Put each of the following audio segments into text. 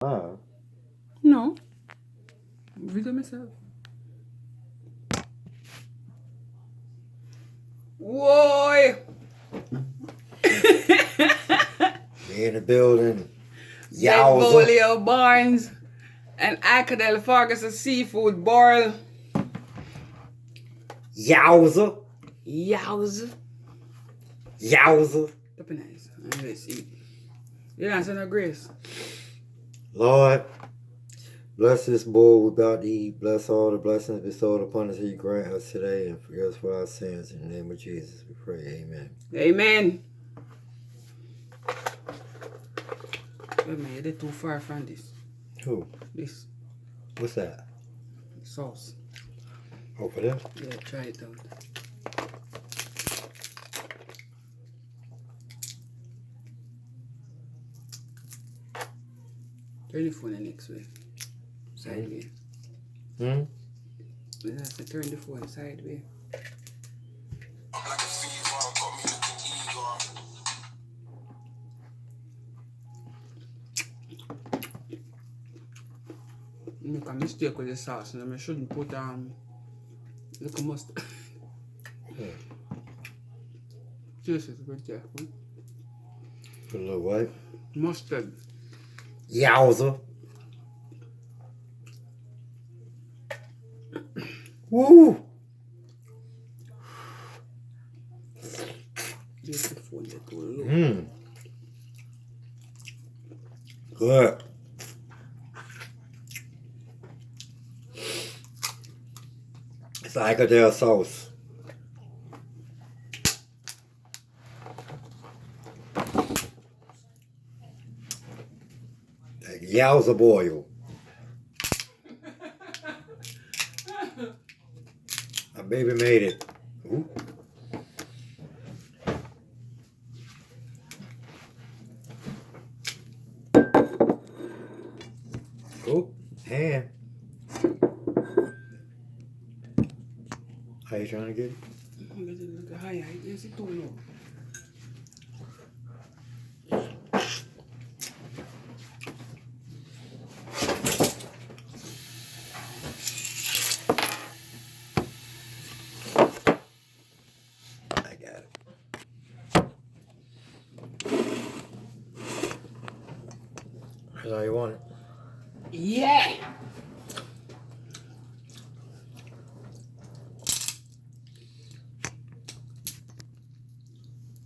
Ah. No. Video myself. Whoa! We in the building. Bolio Barnes and Icodel Ferguson seafood boil. Yowza. Yowza. Yowza. That'd be nice. Let's eat. You answer no grace. Lord, bless this bowl we're about to eat. Bless all the blessings bestowed upon us that you grant us today, and forgive us for our sins. In the name of Jesus, we pray. Amen. Amen. Wait a minute, you're too far from this. Who? This. What's that? Sauce. Oh, for them? Yeah, try it out. Turn the phone the next way. Sideways. Hmm? That's to turn the phone sideways. Make a mistake with the sauce, and I shouldn't put little mustard. Yeah. This is good, yeah. Put a little what? Mustard. Yowza. Woo! This the phone that too low. Mmm. Good. It's Icodel sauce. That Yowza boil. My baby made it. Ooh. Oh, hand. How you trying to get it? Look high, yes, it's too low. I got it. That's all you want it. Yeah!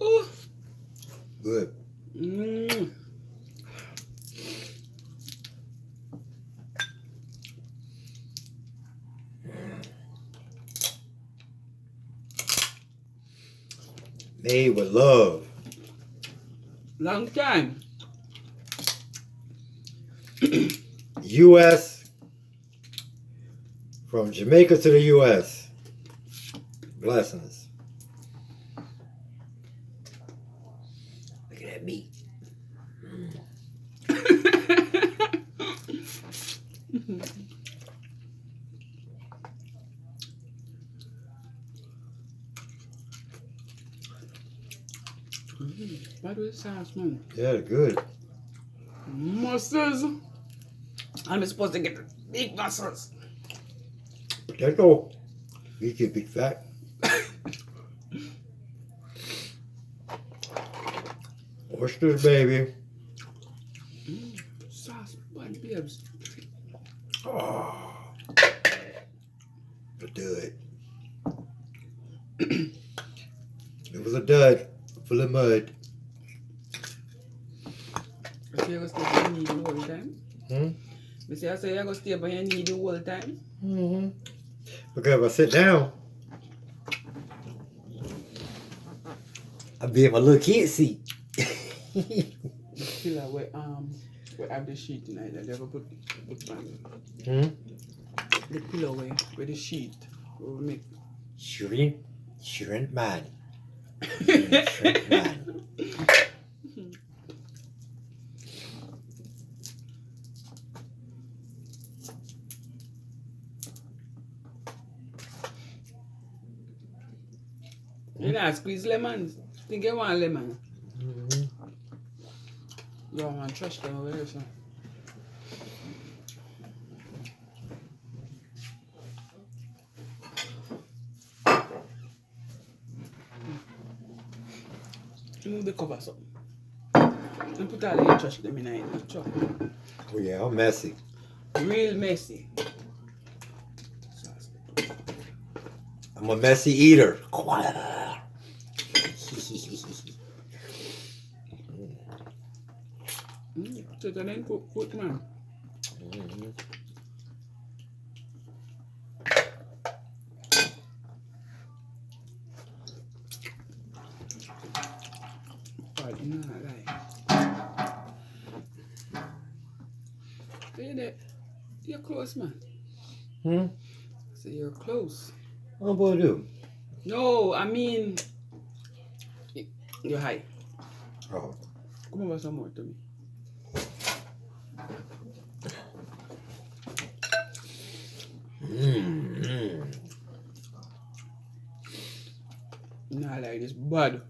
Ooh! Good. Mmm. Made with love. Long time. U.S. From Jamaica to the U.S. Blessings. Look at that meat. What do it sound, man? Yeah, good. Muscles. I'm supposed to get the big muscles. Let's go. You get big fat. Oysters, baby. Sauce, bun, babes. Oh. A dud. It was a dud full of mud. I say I go stay by your knee the whole time. Hmm? I say I go stay by your knee the whole time. Mm-hmm. Because if I sit down, I'll be in my little kid seat. The pillow where have the sheet tonight. I never put on the pillow where the sheet where we make. Shrimp man. Shrimp man. You know, squeeze lemons. Think you want lemon? Mm-hmm. You don't want trash them over there, so. Move the cover up. And put all the trash them in the truck. Oh yeah, I'm messy. Real messy. I'm a messy eater. So then cook man. You're close, man. So you're close. What boy do? No, I mean, you're high. Oh. Come over some more to me. Nah, like this bad,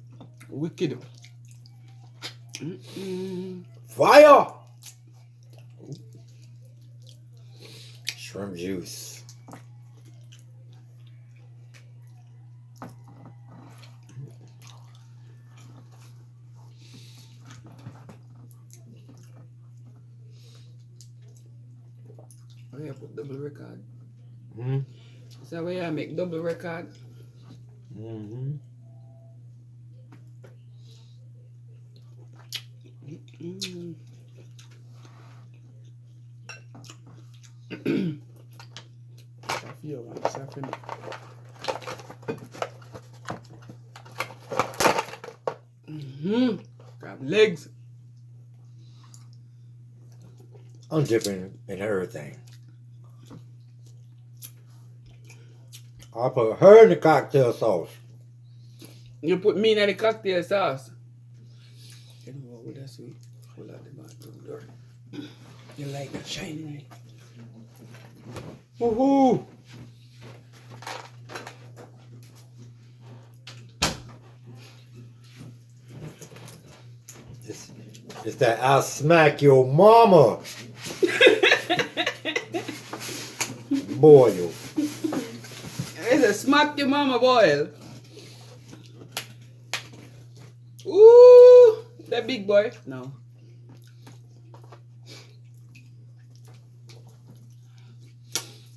wicked. Fire! Shrimp juice. Oh yeah, put double record. Mm-hmm. Is that where I make double record? Mm-hmm. I feel like something. Grab legs. I'm dipping in everything. I put her in the cocktail sauce. You put me in the cocktail sauce. You know what? That's sweet. Hold out the bathroom door. You like that shiny? Woohoo! It's that I'll smack your mama. Boil. It's a smack your mama boil. Ooh, that big boy. No.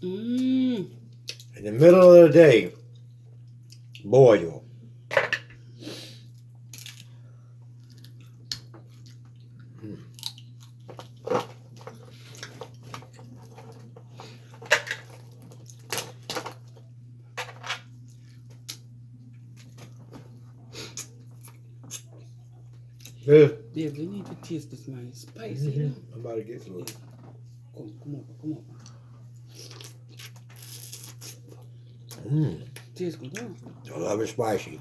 In the middle of the day, boil. Yeah. Dave, you need to taste this, man. It's spicy. You know? I'm about to get to it. Come over. Mmm. Tastes good, huh? I love it spicy.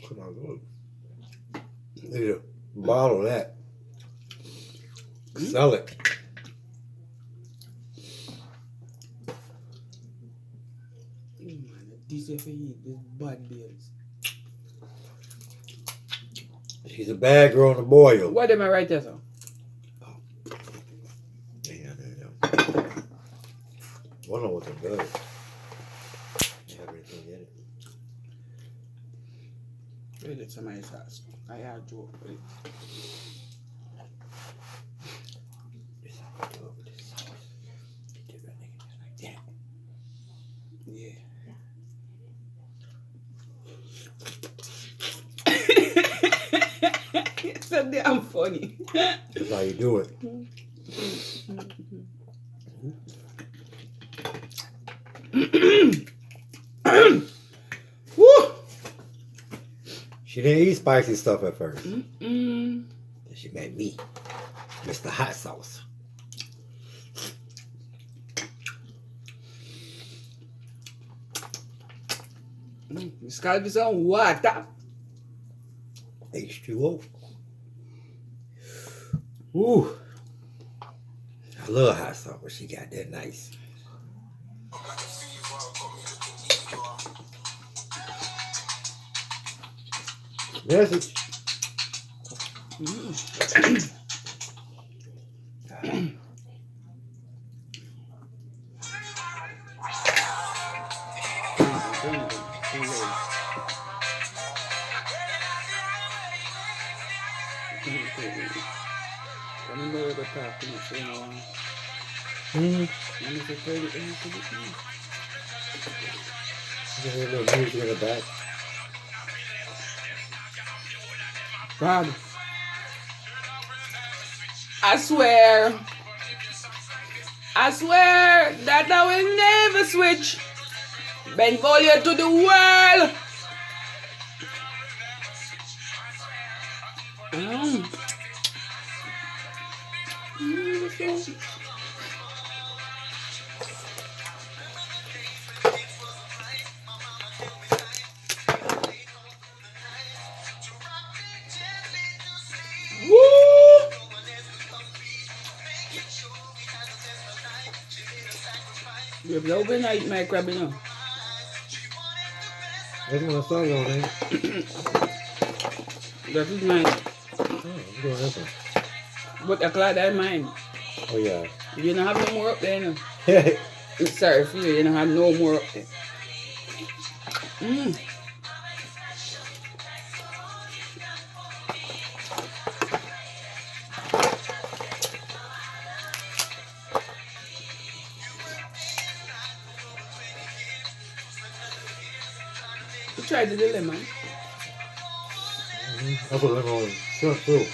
Come on, look. Need to bottle that. Sell it. Man, this if you eat this bad beers. She's a bad girl on the boil. What am I right there, sir? Yeah. Wonder what's in good. Have anything in it? Wait, it's my sauce. I had to open it. This how you do it with this sauce. You dip that nigga just like that. Yeah. It's so damn funny. That's how you do it. Woo! She didn't eat spicy stuff at first. Mm-mm. Then she met me, Mr. Hot Sauce. It's gotta be some water. H2O. Ooh. I love hot sauce, but she got that nice. Message. I don't know what they're talking about, so you know. Hmm. And if it's ready, then it's ready. You hear a little music in the back. God. I swear that I will never switch. Benvolio to the world. Woo! You have overnight my crab, you know. That's my song on it. That is mine. Oh, I'm doing this one. But I call that mine. Oh, yeah. You don't have no more up there, you know. It's sorry for you, you don't have no more up there. You tried the lemon. I put lemon on shrimp too.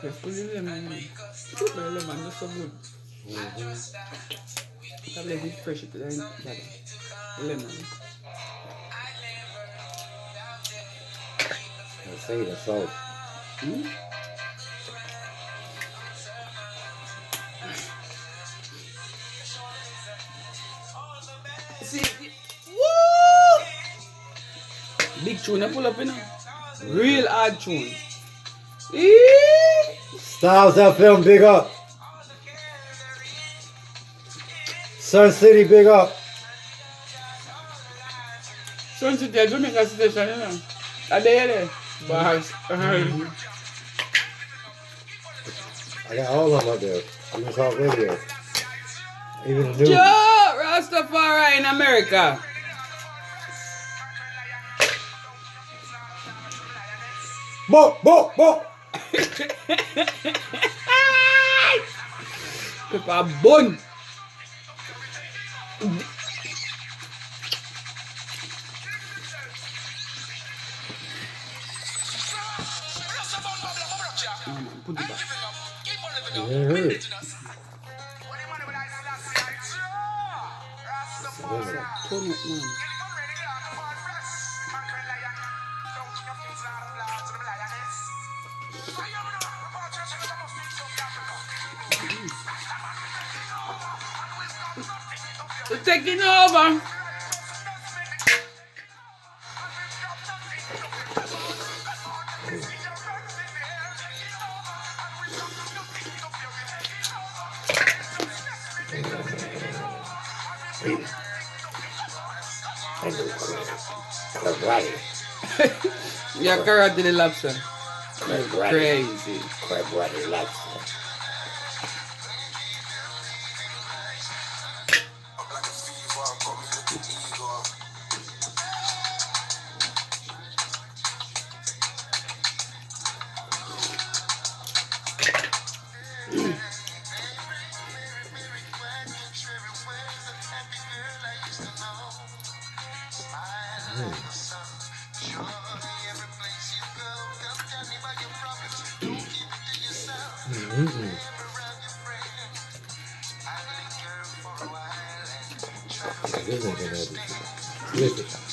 Just put the lemon in. Put the lemon, that's so good. I let it fresh it then the lemon. I say the salt. See, woo! Big tune I pull up, you know. Real hard tune. Styles FM, big up. Sun City, big up. Sun City, Jamaica station, you know. Are they there? Bars. I got all of them up there. Even Talk Radio. Even the news. Joe Rastafari in America. Bo, bo, bo. Pepper bun. Put it back. You ain't heard it. Turn it, man. It's taking over. Right. Yeah, karate the lobster. Right. Crazy. Crab right, lobster. This ain't gonna be good.